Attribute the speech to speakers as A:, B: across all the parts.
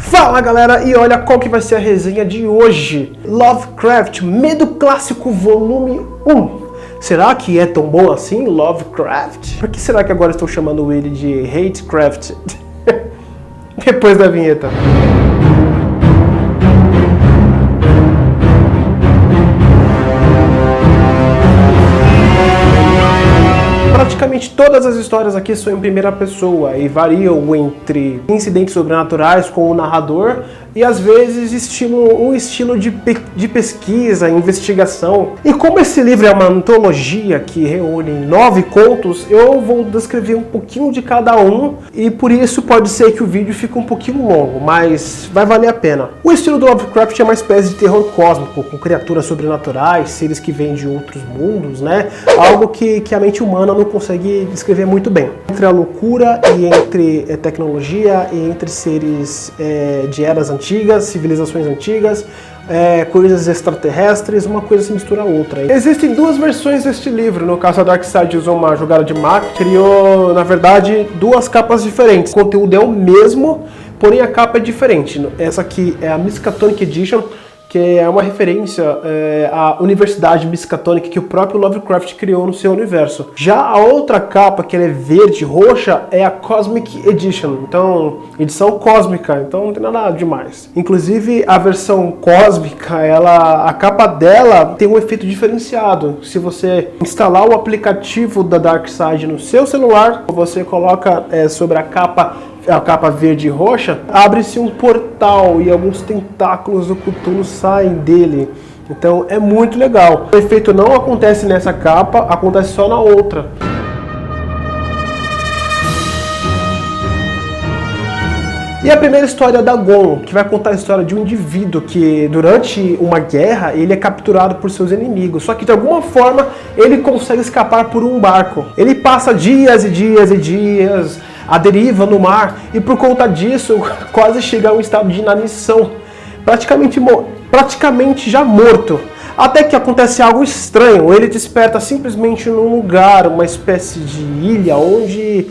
A: Fala galera, e olha qual que vai ser a resenha de hoje. Lovecraft, Medo Clássico Volume 1. Será que é tão bom assim, Lovecraft? Por que será que agora estou chamando ele de Hatecraft? Depois da vinheta. Praticamente todas as histórias aqui são em primeira pessoa e variam entre incidentes sobrenaturais com o narrador e às vezes um estilo de pesquisa, investigação. E como esse livro é uma antologia que reúne 9 contos, eu vou descrever um pouquinho de cada um e por isso pode ser que o vídeo fique um pouquinho longo, mas vai valer a pena. O estilo do Lovecraft é uma espécie de terror cósmico, com criaturas sobrenaturais, seres que vêm de outros mundos, né? Algo que a mente humana não consegue descrever muito bem. Entre a loucura e entre tecnologia e entre seres de eras antigas, civilizações antigas, coisas extraterrestres, uma coisa se mistura a outra. Existem duas versões deste livro. No caso, a Darkside usou uma jogada de marketing, criou, na verdade, duas capas diferentes. O conteúdo é o mesmo, porém a capa é diferente. Essa aqui é a Miskatonic Edition, que é uma referência à Universidade Miskatonic que o próprio Lovecraft criou no seu universo. Já a outra capa, que ela é verde e roxa, é a Cosmic Edition, então, edição cósmica, então não tem nada demais. Inclusive, a versão cósmica, a capa dela tem um efeito diferenciado. Se você instalar o aplicativo da Darkside no seu celular, você coloca sobre a capa verde e roxa, abre-se um portal e alguns tentáculos do Cthulhu saem dele. Então é muito legal. O efeito não acontece nessa capa, acontece só na outra. E a primeira história é Dagon, que vai contar a história de um indivíduo que durante uma guerra ele é capturado por seus inimigos, só que de alguma forma ele consegue escapar por um barco. Ele passa dias e dias e dias à deriva no mar e por conta disso quase chega a um estado de inanição, praticamente já morto. Até que acontece algo estranho, ele desperta simplesmente num lugar, uma espécie de ilha, onde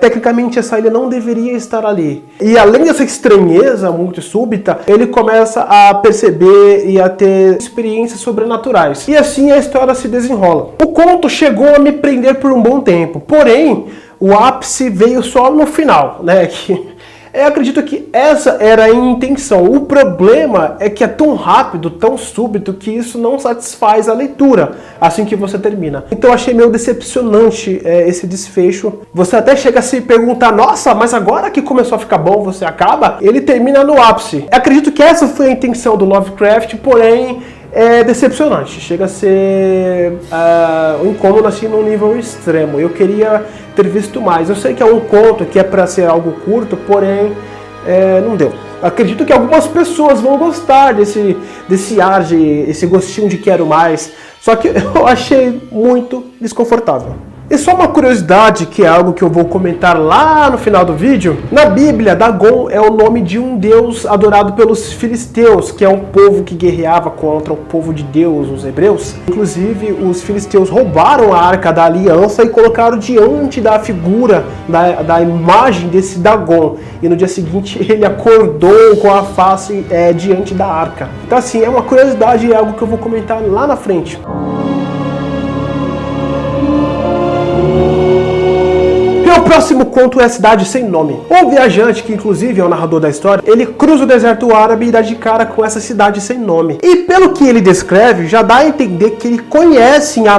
A: tecnicamente essa ilha não deveria estar ali. E além dessa estranheza muito súbita, ele começa a perceber e a ter experiências sobrenaturais. E assim a história se desenrola. O conto chegou a me prender por um bom tempo, porém o ápice veio só no final, né? Eu acredito que essa era a intenção. O problema é que é tão rápido, tão súbito, que isso não satisfaz a leitura assim que você termina. Então eu achei meio decepcionante esse desfecho. Você até chega a se perguntar, nossa, mas agora que começou a ficar bom, você acaba? Ele termina no ápice. Eu acredito que essa foi a intenção do Lovecraft, porém é decepcionante. Chega a ser um incômodo assim num nível extremo. Eu queria ter visto mais. Eu sei que é um conto que é para ser algo curto, porém não deu. Acredito que algumas pessoas vão gostar desse ar, esse gostinho de quero mais, só que eu achei muito desconfortável. E só uma curiosidade, que é algo que eu vou comentar lá no final do vídeo. Na Bíblia, Dagon é o nome de um deus adorado pelos filisteus, que é um povo que guerreava contra o povo de Deus, os hebreus. Inclusive, os filisteus roubaram a Arca da Aliança e colocaram diante da figura, da imagem desse Dagon. E no dia seguinte, ele acordou com a face diante da Arca. Então assim, é uma curiosidade e é algo que eu vou comentar lá na frente. O próximo conto é a Cidade Sem Nome. Um viajante, que inclusive é o narrador da história, ele cruza o deserto árabe e dá de cara com essa cidade sem nome. E pelo que ele descreve, já dá a entender que ele conhece a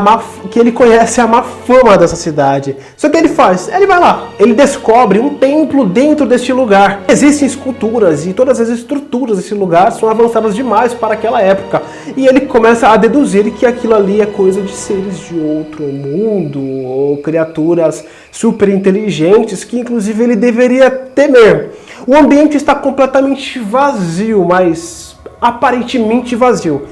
A: má fama dessa cidade. Só que ele faz? Ele vai lá, ele descobre um templo dentro deste lugar. Existem esculturas e todas as estruturas desse lugar são avançadas demais para aquela época. E ele começa a deduzir que aquilo ali é coisa de seres de outro mundo, ou criaturas super inteligentes que inclusive ele deveria temer. O ambiente está completamente vazio, mas aparentemente vazio.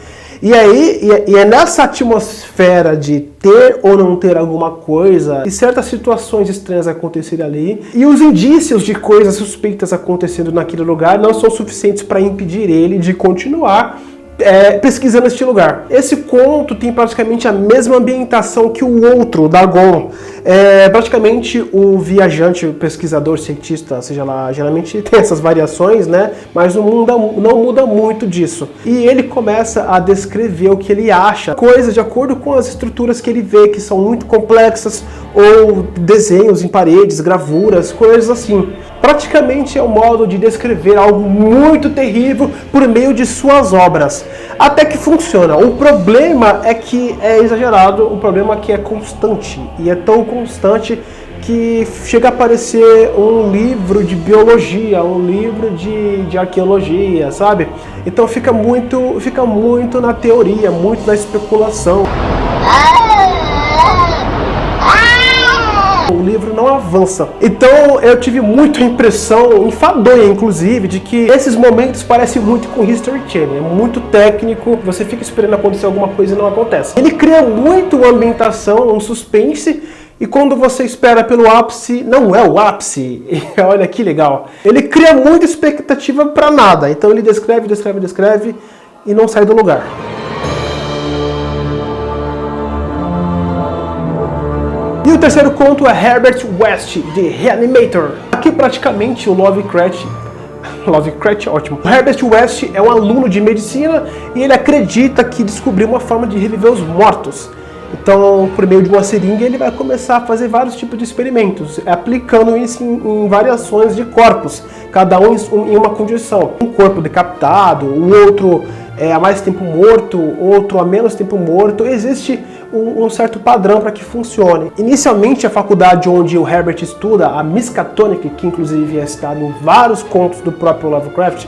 A: E é nessa atmosfera de ter ou não ter alguma coisa, e certas situações estranhas acontecerem ali, e os indícios de coisas suspeitas acontecendo naquele lugar não são suficientes para impedir ele de continuar pesquisando este lugar. Esse conto tem praticamente a mesma ambientação que o outro, Dagon. Praticamente o viajante, o pesquisador, cientista, seja lá, geralmente tem essas variações, né? Mas não muda muito disso. E ele começa a descrever o que ele acha, coisas de acordo com as estruturas que ele vê, que são muito complexas, ou desenhos em paredes, gravuras, coisas assim. Praticamente é um modo de descrever algo muito terrível por meio de suas obras. Até que funciona. O problema é que é exagerado, o problema é que é constante. E é tão constante que chega a parecer um livro de biologia, um livro de arqueologia, sabe? Então fica muito na teoria, muito na especulação. O livro não avança. Então eu tive muito a impressão, enfadonha inclusive, de que esses momentos parecem muito com History Channel. É muito técnico, você fica esperando acontecer alguma coisa e não acontece. Ele cria muito uma ambientação, um suspense, e quando você espera pelo ápice, não é o ápice. Olha que legal. Ele cria muita expectativa para nada. Então ele descreve e não sai do lugar. E o terceiro conto é Herbert West, de Reanimator. Aqui praticamente o Lovecraft ótimo. O Herbert West é um aluno de medicina e ele acredita que descobriu uma forma de reviver os mortos. Então, por meio de uma seringa, ele vai começar a fazer vários tipos de experimentos, aplicando isso em variações de corpos, cada um em uma condição. Um corpo decapitado, o outro há mais tempo morto, outro há menos tempo morto. Existe um certo padrão para que funcione. Inicialmente, a faculdade onde o Herbert estuda, a Miskatonic, que inclusive é citada em vários contos do próprio Lovecraft,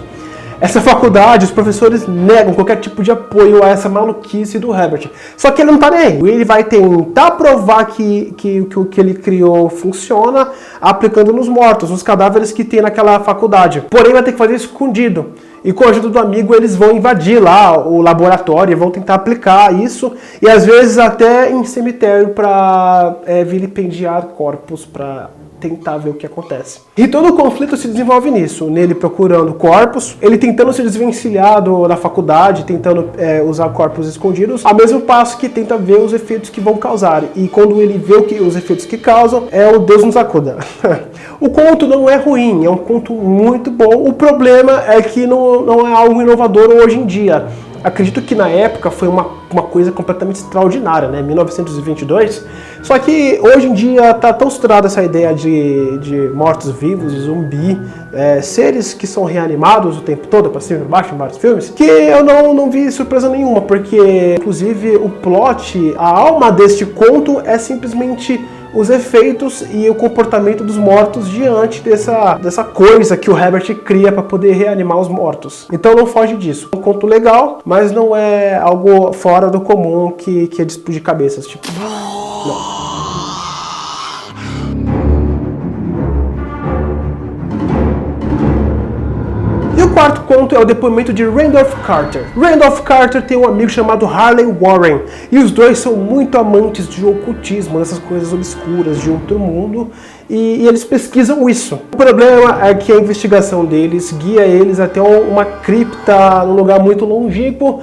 A: essa faculdade, os professores negam qualquer tipo de apoio a essa maluquice do Herbert. Só que ele não tá nem aí. Ele vai tentar provar que o que ele criou funciona, aplicando nos mortos, nos cadáveres que tem naquela faculdade. Porém, vai ter que fazer escondido. E com a ajuda do amigo, eles vão invadir lá o laboratório e vão tentar aplicar isso. E às vezes até em cemitério para vilipendiar corpos, para tentar ver o que acontece. E todo o conflito se desenvolve nisso, nele procurando corpos, ele tentando se desvencilhar da faculdade, tentando usar corpos escondidos, ao mesmo passo que tenta ver os efeitos que vão causar. E quando ele vê os efeitos que causam, o Deus nos acuda. O conto não é ruim, é um conto muito bom. O problema é que não é algo inovador hoje em dia. Acredito que na época foi uma coisa completamente extraordinária, né? 1922. Só que hoje em dia tá tão estourada essa ideia de mortos-vivos, de zumbi, seres que são reanimados o tempo todo, para cima e baixo, em vários filmes, que eu não vi surpresa nenhuma, porque inclusive o plot, a alma deste conto é simplesmente os efeitos e o comportamento dos mortos diante dessa coisa que o Herbert cria para poder reanimar os mortos. Então não foge disso. É um conto legal, mas não é algo fora do comum que é de explodir cabeças, tipo. Não. E o quarto conto é o depoimento de Randolph Carter. Randolph Carter tem um amigo chamado Harley Warren, e os dois são muito amantes de ocultismo, dessas coisas obscuras de outro mundo, e eles pesquisam isso. O problema é que a investigação deles guia eles até uma cripta num lugar muito longínquo,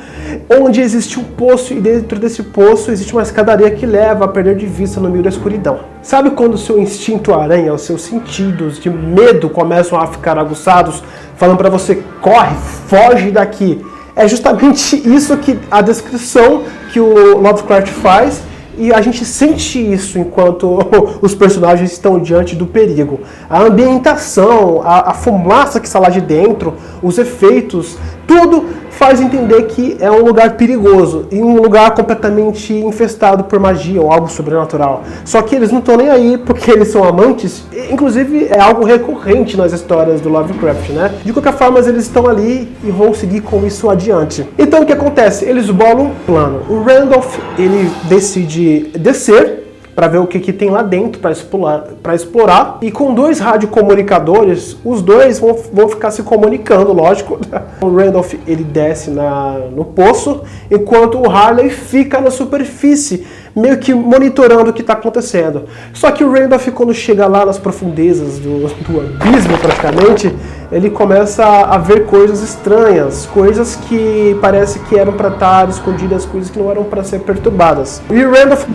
A: onde existe um poço, e dentro desse poço existe uma escadaria que leva a perder de vista no meio da escuridão. Sabe quando o seu instinto aranha, os seus sentidos de medo começam a ficar aguçados, falando para você, corre, foge daqui? É justamente isso que a descrição que o Lovecraft faz, e a gente sente isso enquanto os personagens estão diante do perigo. A ambientação, a fumaça que está lá de dentro, os efeitos, tudo faz entender que é um lugar perigoso e um lugar completamente infestado por magia ou algo sobrenatural. Só que eles não estão nem aí porque eles são amantes. Inclusive é algo recorrente nas histórias do Lovecraft, né? De qualquer forma, eles estão ali e vão seguir com isso adiante. Então o que acontece? Eles bolam um plano. O Randolph, ele decide descer para ver o que tem lá dentro, para explorar. E com dois radiocomunicadores, os dois vão ficar se comunicando, lógico. O Randolph, ele desce no poço, enquanto o Harley fica na superfície, meio que monitorando o que está acontecendo. Só que o Randolph, quando chega lá nas profundezas do abismo praticamente, ele começa a ver coisas estranhas, coisas que parece que eram para estar escondidas, coisas que não eram para ser perturbadas. E o Randolph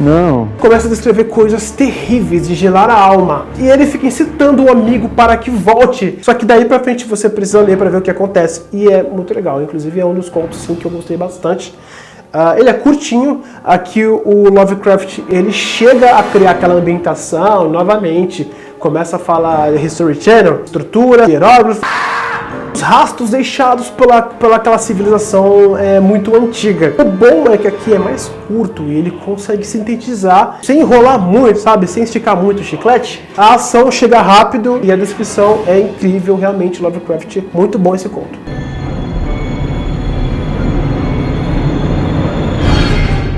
A: começa a descrever coisas terríveis, de gelar a alma. E ele fica incitando o amigo para que volte. Só que daí pra frente você precisa ler para ver o que acontece. E é muito legal, inclusive é um dos contos sim, que eu gostei bastante. Ele é curtinho, aqui o Lovecraft ele chega a criar aquela ambientação novamente, começa a falar History Channel, estrutura, hieróglifo, os rastros deixados pela aquela civilização muito antiga. O bom é que aqui é mais curto e ele consegue sintetizar, sem enrolar muito, sabe, sem esticar muito o chiclete. A ação chega rápido e a descrição é incrível, realmente Lovecraft, muito bom esse conto.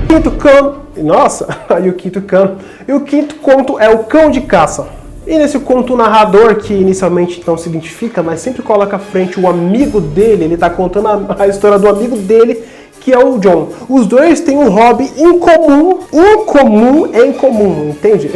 A: Quinto cão, nossa, e o quinto cão. E o quinto conto é o Cão de Caça. E nesse conto o narrador, que inicialmente não se identifica, mas sempre coloca à frente o amigo dele, ele está contando a história do amigo dele, que é o John. Os dois têm um hobby incomum, entende?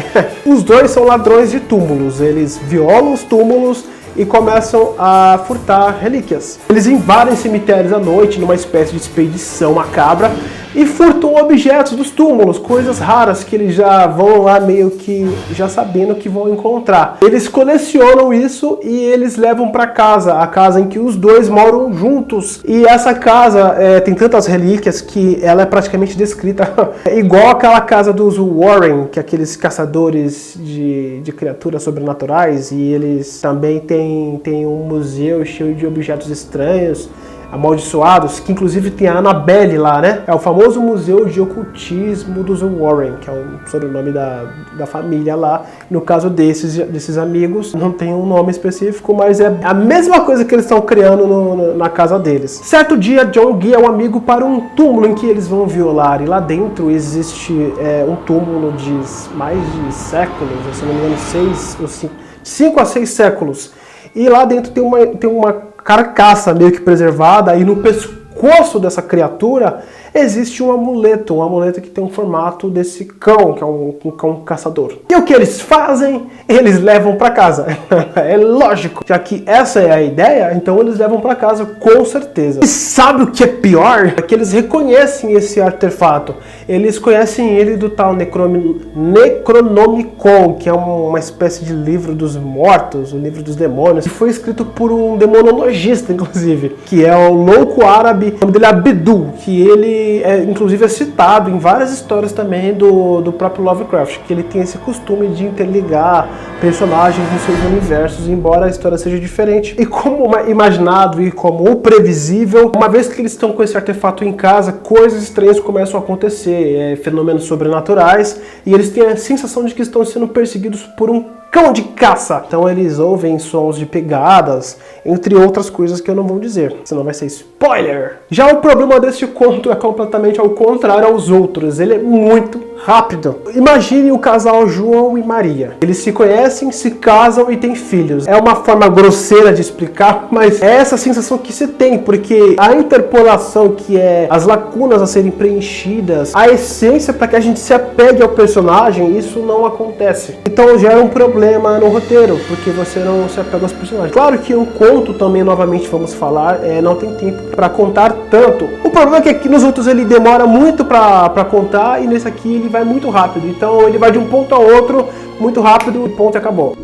A: Os dois são ladrões de túmulos, eles violam os túmulos e começam a furtar relíquias. Eles invadem cemitérios à noite, numa espécie de expedição macabra, e furtam objetos dos túmulos, coisas raras que eles já vão lá meio que já sabendo que vão encontrar. Eles colecionam isso e eles levam para casa, a casa em que os dois moram juntos. E essa casa tem tantas relíquias que ela é praticamente descrita igual aquela casa dos Warren, que é aqueles caçadores de criaturas sobrenaturais, e eles também têm um museu cheio de objetos estranhos, amaldiçoados, que inclusive tem a Annabelle lá, né? É o famoso Museu de Ocultismo dos Warren, que é o sobrenome da família lá. No caso desses amigos, não tem um nome específico, mas é a mesma coisa que eles estão criando na casa deles. Certo dia, John guia o amigo para um túmulo em que eles vão violar, e lá dentro existe um túmulo de mais de séculos, se não me engano, 5 a 6 séculos. E lá dentro tem uma carcaça meio que preservada, e no pescoço dessa criatura existe um amuleto que tem um formato desse cão, que é um cão caçador. E o que eles fazem? Eles levam para casa. É lógico, já que essa é a ideia, então eles levam para casa com certeza. E sabe o que é pior? É que eles reconhecem esse artefato. Eles conhecem ele do tal Necronomicon, que é uma espécie de livro dos mortos, o livro dos demônios, que foi escrito por um demonologista, inclusive, que é o louco árabe, o nome dele é Abdul, que ele inclusive é citado em várias histórias também do próprio Lovecraft, que ele tem esse costume de interligar personagens nos seus universos, embora a história seja diferente. E como imaginado e como previsível, uma vez que eles estão com esse artefato em casa, coisas estranhas começam a acontecer, fenômenos sobrenaturais, e eles têm a sensação de que estão sendo perseguidos por um cão de caça. Então eles ouvem sons de pegadas, entre outras coisas que eu não vou dizer, senão vai ser spoiler. Já o problema desse conto é completamente ao contrário aos outros, ele é muito rápido. Imagine o casal João e Maria. Eles se conhecem, se casam e têm filhos. É uma forma grosseira de explicar, mas é essa sensação que se tem, porque a interpolação, que é as lacunas a serem preenchidas, a essência para que a gente se apegue ao personagem, isso não acontece. Então gera um problema no roteiro, porque você não se apega aos personagens. Claro que um conto também, novamente vamos falar, não tem tempo para contar tanto. O problema é que aqui nos outros ele demora muito para contar, e nesse aqui ele vai muito rápido. Então ele vai de um ponto a outro muito rápido, e ponto, acabou.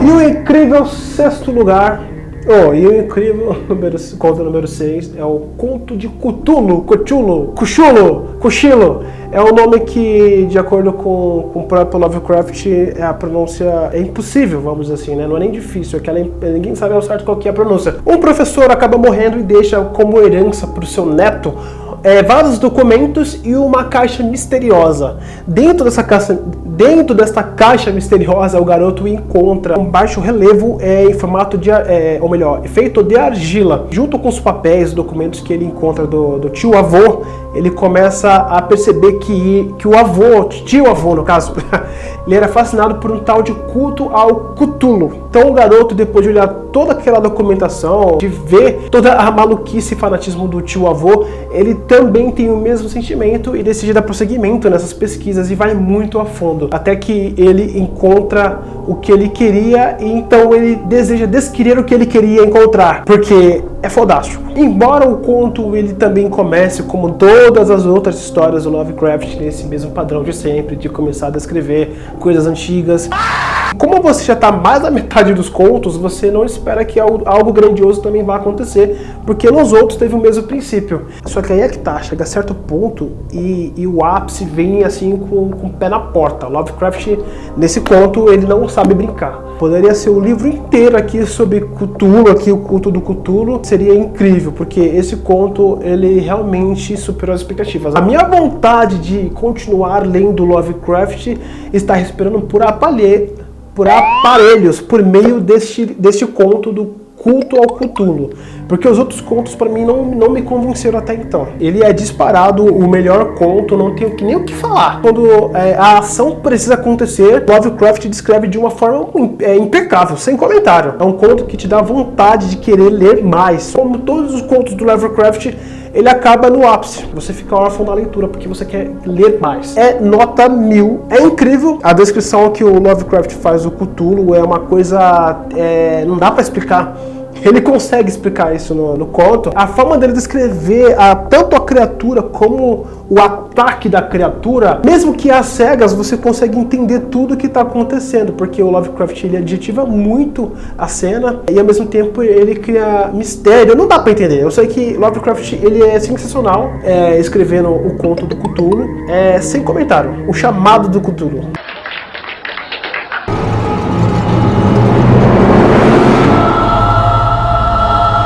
A: E o incrível sexto lugar, e o incrível conto número 6 é o Conto de Cthulhu, Cuchilo. É um nome que, de acordo com o próprio Lovecraft, a pronúncia é impossível, vamos dizer assim, né? Não é nem difícil, é que ninguém sabe ao certo qual que é a pronúncia. Um professor acaba morrendo e deixa como herança para o seu neto vários documentos e uma caixa misteriosa. Dentro dentro desta caixa misteriosa, o garoto encontra um baixo relevo em formato de, ou melhor, feito de argila. Junto com os papéis, documentos que ele encontra do tio-avô, ele começa a perceber que o avô, tio-avô no caso, ele era fascinado por um tal de culto ao Cthulhu. Então o garoto, depois de olhar toda aquela documentação, de ver toda a maluquice e fanatismo do tio-avô, ele também tem o mesmo sentimento e decide dar prosseguimento nessas pesquisas e vai muito a fundo, até que ele encontra o que ele queria e então ele deseja descrever o que ele queria encontrar, porque é fodástico. Embora o conto ele também comece, como todas as outras histórias do Lovecraft, nesse mesmo padrão de sempre, de começar a descrever coisas antigas. Como você já está mais da metade dos contos, você não espera que algo grandioso também vá acontecer, porque nos outros teve o mesmo princípio. Só que aí é que tá, chega a certo ponto e o ápice vem assim com o pé na porta. Lovecraft, nesse conto, ele não sabe brincar. Poderia ser o livro inteiro aqui sobre Cthulhu, aqui o culto do Cthulhu, seria incrível, porque esse conto, ele realmente superou as expectativas. A minha vontade de continuar lendo Lovecraft está respirando por aparelhos, por meio deste conto do culto ao Cthulhu, porque os outros contos para mim não me convenceram até então. Ele é disparado o melhor conto, não tenho nem o que falar. Quando a ação precisa acontecer, Lovecraft descreve de uma forma impecável, sem comentário. É um conto que te dá vontade de querer ler mais. Como todos os contos do Lovecraft, ele acaba no ápice. Você fica órfão da leitura porque você quer ler mais. É nota 1000. É incrível. A descrição que o Lovecraft faz do Cthulhu é uma coisa... não dá pra explicar. Ele consegue explicar isso no conto. A forma dele descrever tanto a criatura como o ataque da criatura, mesmo que às cegas, você consegue entender tudo o que está acontecendo, porque o Lovecraft ele adjetiva muito a cena e ao mesmo tempo ele cria mistério. Não dá para entender. Eu sei que Lovecraft ele é sensacional escrevendo o conto do Cthulhu, sem comentário. O chamado do Cthulhu.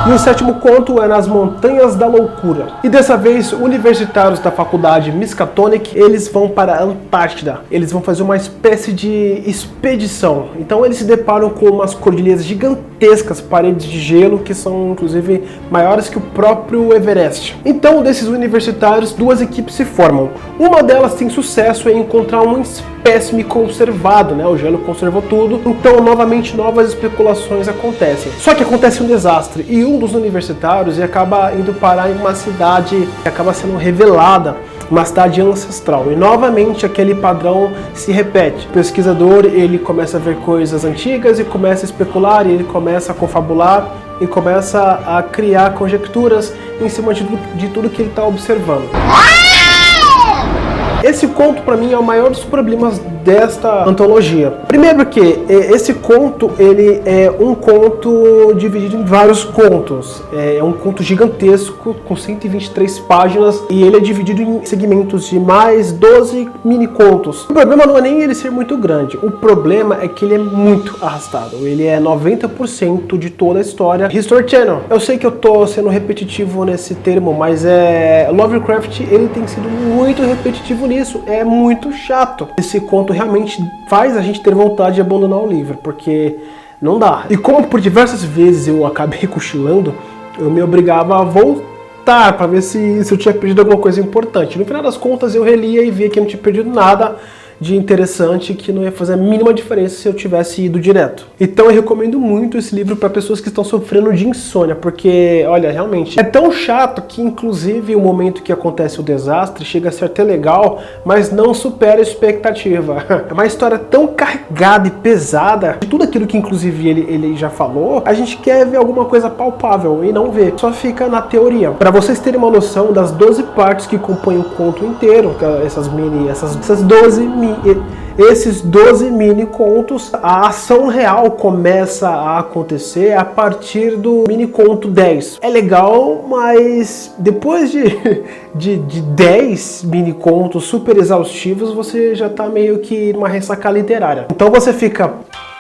A: E o sétimo conto é Nas Montanhas da Loucura. E dessa vez, universitários da faculdade Miskatonic, eles vão para a Antártida. Eles vão fazer uma espécie de expedição. Então eles se deparam com umas cordilheiras gigantescas, paredes de gelo, que são inclusive maiores que o próprio Everest. Então, desses universitários, duas equipes se formam. Uma delas tem sucesso em encontrar um espécime conservado, né? O gelo conservou tudo. Então, novamente, novas especulações acontecem. Só que acontece um desastre e um dos universitários acaba indo parar em uma cidade que acaba sendo revelada, uma cidade ancestral. E novamente aquele padrão se repete. O pesquisador ele começa a ver coisas antigas e começa a especular, e ele começa a confabular e começa a criar conjecturas em cima de tudo que ele está observando. Esse conto, para mim, é o maior dos problemas desta antologia. Primeiro porque esse conto, ele é um conto dividido em vários contos. É um conto gigantesco, com 123 páginas, e ele é dividido em segmentos de mais 12 mini contos. O problema não é nem ele ser muito grande, o problema é que ele é muito arrastado. Ele é 90% de toda a história. History Channel. Eu sei que eu tô sendo repetitivo nesse termo, mas Lovecraft, ele tem sido muito repetitivo nisso. É muito chato. Esse conto realmente faz a gente ter vontade de abandonar o livro, porque não dá. E como por diversas vezes eu acabei cochilando, eu me obrigava a voltar para ver se eu tinha perdido alguma coisa importante. No final das contas eu relia e via que eu não tinha perdido nada de interessante, que não ia fazer a mínima diferença se eu tivesse ido direto. Então eu recomendo muito esse livro para pessoas que estão sofrendo de insônia, porque, olha, realmente é tão chato que inclusive o momento que acontece o desastre chega a ser até legal, mas não supera a expectativa. É uma história tão carregada e pesada, de tudo aquilo que inclusive ele já falou, a gente quer ver alguma coisa palpável e não vê, só fica na teoria. Para vocês terem uma noção das 12 partes que compõem o conto inteiro, esses 12 mini contos, a ação real começa a acontecer a partir do mini conto 10. É legal, mas depois de 10 mini contos super exaustivos, você já tá meio que numa ressaca literária. Então você fica,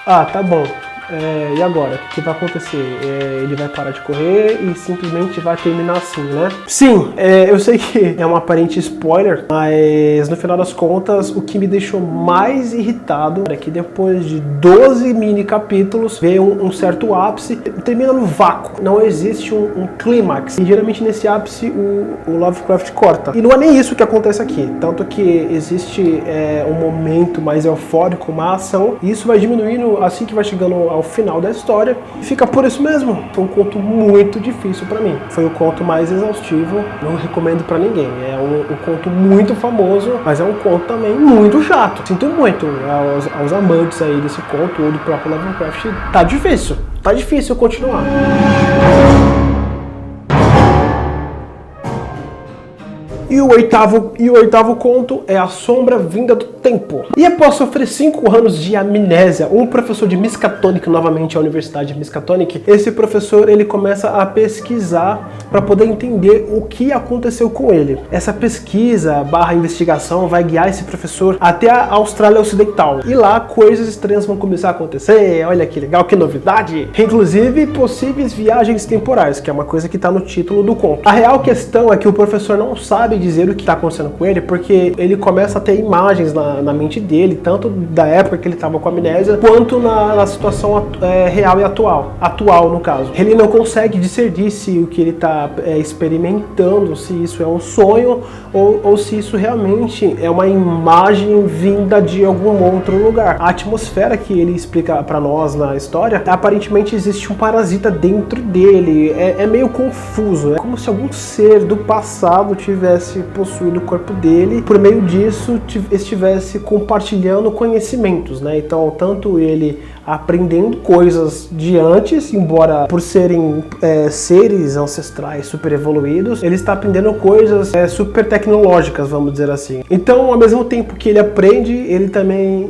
A: tá bom, E agora? O que vai acontecer? Ele vai parar de correr e simplesmente vai terminar assim, né? Sim, eu sei que é um aparente spoiler, mas no final das contas, o que me deixou mais irritado é que depois de 12 mini capítulos, vê um certo ápice, termina no vácuo. Não existe um clímax. E geralmente nesse ápice o Lovecraft corta. E não é nem isso que acontece aqui. Tanto que existe um momento mais eufórico, uma ação, e isso vai diminuindo assim que vai chegando ao final da história. E fica por isso mesmo. Foi um conto muito difícil pra mim. Foi o conto mais exaustivo. Não recomendo pra ninguém. É um conto muito famoso, mas é um conto também muito chato. Sinto muito aos amantes aí desse conto ou do próprio Lovecraft. Tá difícil continuar. E o oitavo conto é A Sombra Vinda do Tempo. E após sofrer 5 anos de amnésia, um professor de Miskatonic, novamente a Universidade de Miskatonic, esse professor ele começa a pesquisar para poder entender o que aconteceu com ele. Essa pesquisa / investigação vai guiar esse professor até a Austrália Ocidental. E lá coisas estranhas vão começar a acontecer. Olha que legal, que novidade! Inclusive possíveis viagens temporais, que é uma coisa que está no título do conto. A real questão é que o professor não sabe dizer o que está acontecendo com ele, porque ele começa a ter imagens na mente dele, tanto da época que ele estava com amnésia, quanto na situação real e atual no caso. Ele não consegue discernir se o que ele está experimentando, se isso é um sonho ou se isso realmente é uma imagem vinda de algum outro lugar. A atmosfera que ele explica para nós na história, aparentemente existe um parasita dentro dele, é meio confuso, é como se algum ser do passado tivesse possuído o corpo dele, por meio disso estivesse compartilhando conhecimentos, né? Então, tanto ele aprendendo coisas de antes, embora por serem seres ancestrais super evoluídos, ele está aprendendo coisas super tecnológicas, vamos dizer assim. Então, ao mesmo tempo que ele aprende, ele também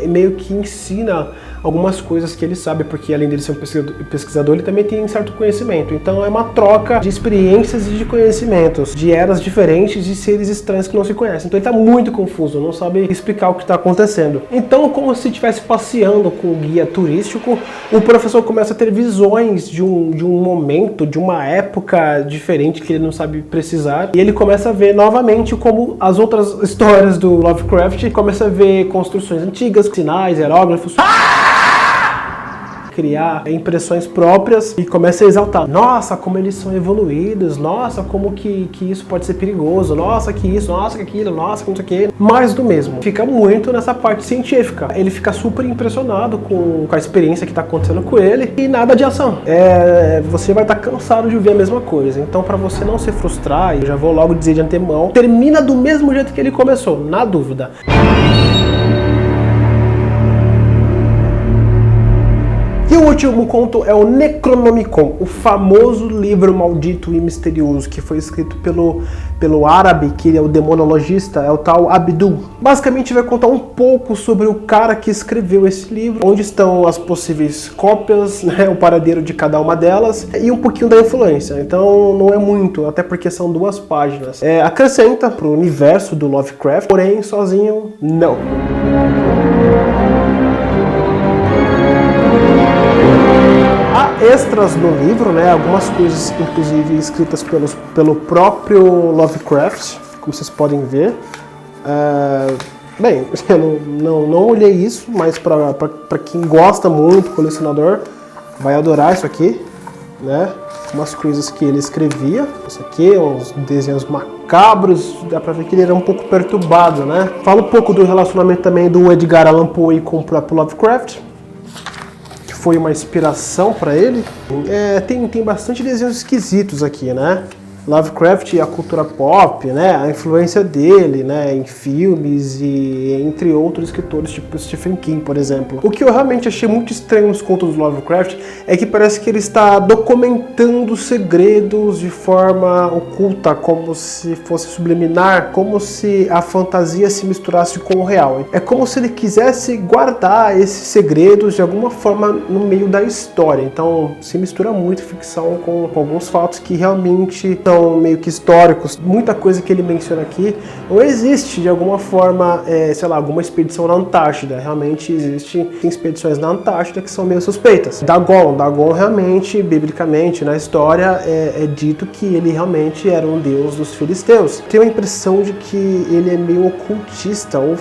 A: meio que ensina algumas coisas que ele sabe, porque além dele ser um pesquisador, ele também tem certo conhecimento. Então é uma troca de experiências e de conhecimentos, de eras diferentes, de seres estranhos que não se conhecem. Então ele está muito confuso, não sabe explicar o que está acontecendo. Então, como se estivesse passeando com o guia turístico, o professor começa a ter visões de um momento, de uma época diferente que ele não sabe precisar, e ele começa a ver novamente como as outras histórias do Lovecraft, começa a ver construções antigas, sinais, hieróglifos, criar impressões próprias e começa a exaltar. Nossa, como eles são evoluídos, nossa, como que isso pode ser perigoso, nossa, que isso, nossa, que aquilo, nossa, que não sei o que. Mais do mesmo. Fica muito nessa parte científica. Ele fica super impressionado com a experiência que está acontecendo com ele e nada de ação. Você vai estar cansado de ouvir a mesma coisa. Então, para você não se frustrar, eu já vou logo dizer de antemão, termina do mesmo jeito que ele começou, na dúvida. E o último conto é o Necronomicon, o famoso livro maldito e misterioso que foi escrito pelo árabe, que é o demonologista, é o tal Abdul. Basicamente vai contar um pouco sobre o cara que escreveu esse livro, onde estão as possíveis cópias, né, o paradeiro de cada uma delas e um pouquinho da influência. Então não é muito, até porque são 2 páginas. Acrescenta pro universo do Lovecraft, porém sozinho não. Extras no livro, né? Algumas coisas, inclusive, escritas pelo próprio Lovecraft, como vocês podem ver. Bem, eu não olhei isso, mas para quem gosta muito, colecionador, vai adorar isso aqui, né? Umas coisas que ele escrevia. Isso aqui, uns desenhos macabros, dá pra ver que ele era um pouco perturbado, né? Fala um pouco do relacionamento também do Edgar Allan Poe com o próprio Lovecraft. Foi uma inspiração para ele. Tem bastante desenhos esquisitos aqui, né? Lovecraft e a cultura pop, né? A influência dele, né? Em filmes e entre outros escritores, tipo Stephen King, por exemplo. O que eu realmente achei muito estranho nos contos do Lovecraft é que parece que ele está documentando segredos de forma oculta, como se fosse subliminar, como se a fantasia se misturasse com o real. É como se ele quisesse guardar esses segredos de alguma forma no meio da história. Então se mistura muito ficção com alguns fatos que realmente são são meio que históricos. Muita coisa que ele menciona aqui não existe de alguma forma, sei lá, alguma expedição na Antártida. Realmente existem expedições na Antártida que são meio suspeitas. Dagon realmente, biblicamente, na história, é dito que ele realmente era um deus dos filisteus. Tenho a impressão de que ele é meio ocultista, ou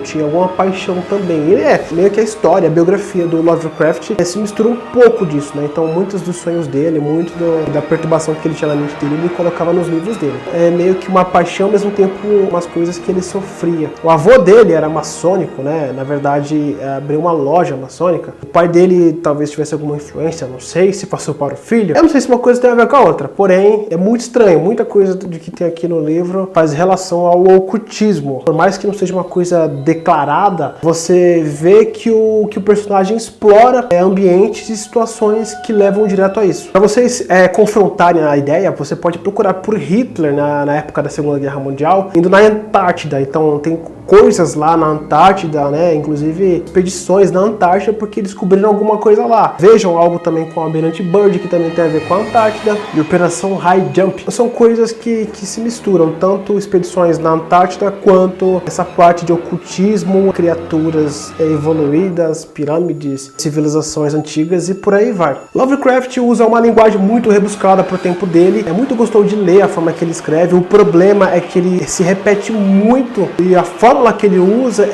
A: tinha alguma paixão também. Ele meio que a história, a biografia do Lovecraft se mistura um pouco disso, né? Então muitos dos sonhos dele, muito da perturbação que ele tinha na mente dele, ele colocava nos livros dele. É meio que uma paixão, ao mesmo tempo umas coisas que ele sofria. O avô dele era maçônico, né? Na verdade, abriu uma loja maçônica. O pai dele talvez tivesse alguma influência, não sei, se passou para o filho. Eu não sei se uma coisa tem a ver com a outra, porém, é muito estranho. Muita coisa de que tem aqui no livro faz relação ao ocultismo. Por mais que não seja uma coisa declarada, você vê que o personagem explora ambientes e situações que levam direto a isso. Para vocês confrontarem a ideia, você pode procurar por Hitler na época da Segunda Guerra Mundial, indo na Antártida. Então tem coisas lá na Antártida, né? Inclusive expedições na Antártida porque descobriram alguma coisa lá. Vejam algo também com o Almirante Byrd, que também tem a ver com a Antártida, e Operação High Jump. São coisas que se misturam, tanto expedições na Antártida quanto essa parte de ocultismo, criaturas evoluídas, pirâmides, civilizações antigas e por aí vai. Lovecraft usa uma linguagem muito rebuscada pro tempo dele. É muito gostoso de ler a forma que ele escreve. O problema é que ele se repete muito e a fórmula que ele usa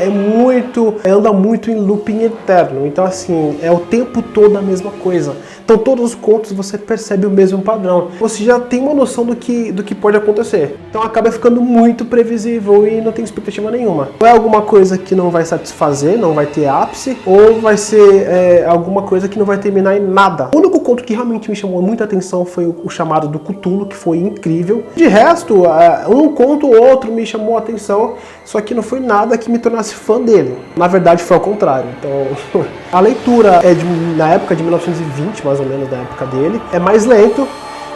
A: anda muito em looping eterno. Então assim, é o tempo todo a mesma coisa. Então todos os contos você percebe o mesmo padrão. Você já tem uma noção do que pode acontecer. Então acaba ficando muito previsível e não tem expectativa nenhuma. Ou é alguma coisa que não vai satisfazer, não vai ter ápice, ou vai ser alguma coisa que não vai terminar em nada. O único conto que realmente me chamou muita atenção foi o chamado do Cthulhu, que foi incrível. De resto, um conto ou outro me chamou a atenção, só que não foi nada que me tornasse fã dele. Na verdade foi ao contrário. Então a leitura na época de 1920, mais ou menos da época dele, é mais lento.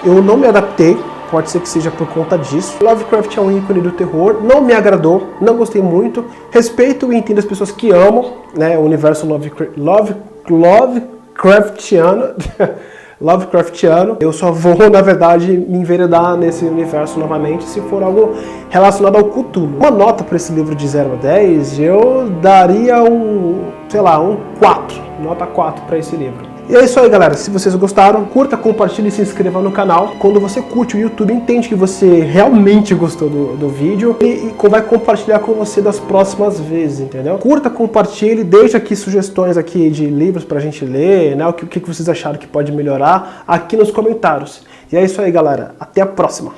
A: Eu não me adaptei, pode ser que seja por conta disso. Lovecraft é um ícone do terror, não me agradou, não gostei muito. Respeito e entendo as pessoas que amam, né, o universo Lovecraftiano. Eu só vou, na verdade, me enveredar nesse universo novamente se for algo relacionado ao Cthulhu. Uma nota para esse livro de 0 a 10, eu daria um 4, nota 4 para esse livro. E é isso aí, galera. Se vocês gostaram, curta, compartilhe e se inscreva no canal. Quando você curte, o YouTube entende que você realmente gostou do vídeo e vai compartilhar com você das próximas vezes, entendeu? Curta, compartilhe, deixa aqui sugestões aqui de livros pra gente ler, né? O que vocês acharam que pode melhorar aqui nos comentários. E é isso aí, galera. Até a próxima.